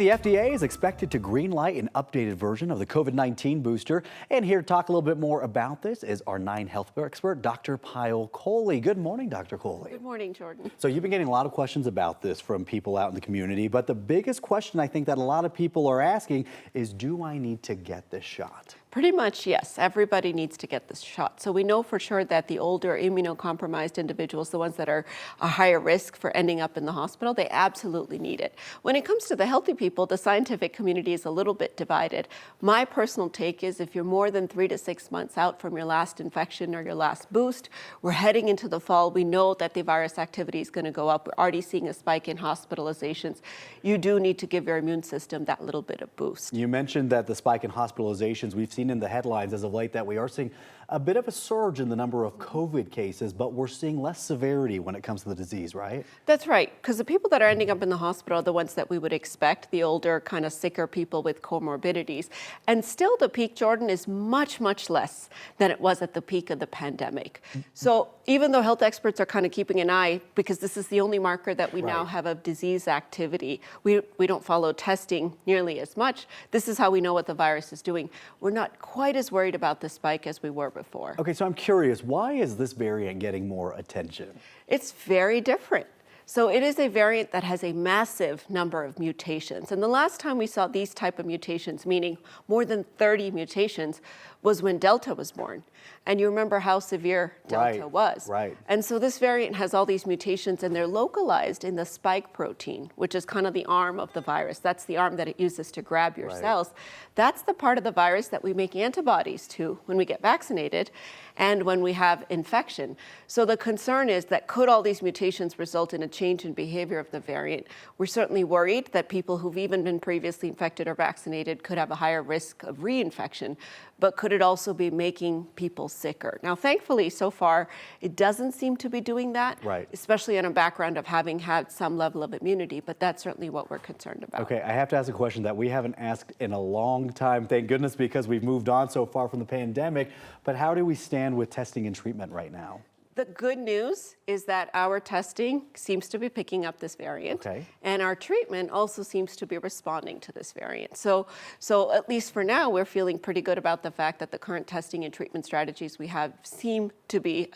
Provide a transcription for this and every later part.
The FDA is expected to greenlight an updated version of the COVID-19 booster. And here to talk a little bit more about this is our 9Health expert, Dr. Payal Kohli. Good morning, Dr. Kohli. Good morning, Jordan. So you've been getting a lot of questions about this from people out in the community, but the biggest question I think that a lot of people are asking is, do I need to get this shot? Pretty much, yes. Everybody needs to get this shot. So we know for sure that the older immunocompromised individuals, the ones that are a higher risk for ending up in the hospital, they absolutely need it. When it comes to the healthy people, the scientific community is a little bit divided. My personal take is if you're more than 3 to 6 months out from your last infection or your last boost, we're heading into the fall. We know that the virus activity is going to go up. We're already seeing a spike in hospitalizations. You do need to give your immune system that little bit of boost. You mentioned that the spike in hospitalizations, we've seen in the headlines as of late that we are seeing a bit of a surge in the number of COVID cases, but we're seeing less severity when it comes to the disease, right? That's right, because the people that are ending up in the hospital are the ones that we would expect, the older, kind of sicker people with comorbidities. And still the peak, Jordan, is much, much less than it was at the peak of the pandemic. So even though health experts are kind of keeping an eye, because this is the only marker that we now have of disease activity, we don't follow testing nearly as much. This is how we know what the virus is doing. We're not quite as worried about the spike as we were before. Okay, so I'm curious, why is this variant getting more attention? It's very different. So it is a variant that has a massive number of mutations. And the last time we saw these type of mutations, meaning more than 30 mutations, was when Delta was born. And you remember how severe Delta was. Right. And so this variant has all these mutations, and they're localized in the spike protein, which is kind of the arm of the virus. That's the arm that it uses to grab your cells. That's the part of the virus that we make antibodies to when we get vaccinated and when we have infection. So the concern is that could all these mutations result in a change in behavior of the variant? We're certainly worried that people who've even been previously infected or vaccinated could have a higher risk of reinfection, but could it also be making people sicker? Now, thankfully, so far, it doesn't seem to be doing that, especially on a background of having had some level of immunity, but that's certainly what we're concerned about. Okay, I have to ask a question that we haven't asked in a long time, thank goodness, because we've moved on so far from the pandemic, but how do we stand with testing and treatment right now? The good news is that our testing seems to be picking up this variant, and our treatment also seems to be responding to this variant. So at least for now, we're feeling pretty good about the fact that the current testing and treatment strategies we have seem to be,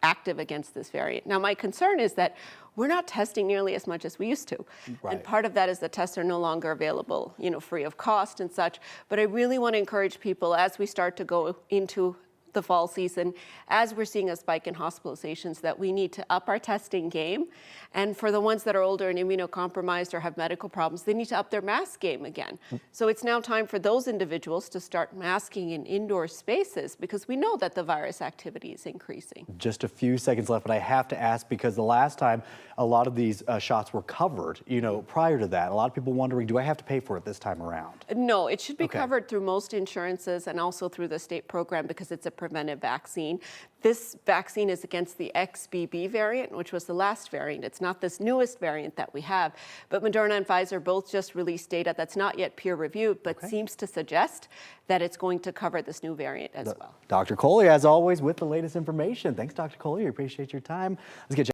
active against this variant. Now, my concern is that we're not testing nearly as much as we used to. And part of that is the tests are no longer available, free of cost and such. But I really want to encourage people as we start to go into the fall season, as we're seeing a spike in hospitalizations, that we need to up our testing game. And for the ones that are older and immunocompromised or have medical problems, they need to up their mask game again. So it's now time for those individuals to start masking in indoor spaces because we know that the virus activity is increasing. Just a few seconds left, but I have to ask because the last time a lot of these shots were covered, prior to that, a lot of people wondering, do I have to pay for it this time around? No, it should be covered through most insurances and also through the state program because it's a preventive vaccine. This vaccine is against the XBB variant, which was the last variant. It's not this newest variant that we have, but Moderna and Pfizer both just released data that's not yet peer-reviewed, but seems to suggest that it's going to cover this new variant as well. Dr. Kohli, as always, with the latest information. Thanks, Dr. Kohli. We appreciate your time. Let's get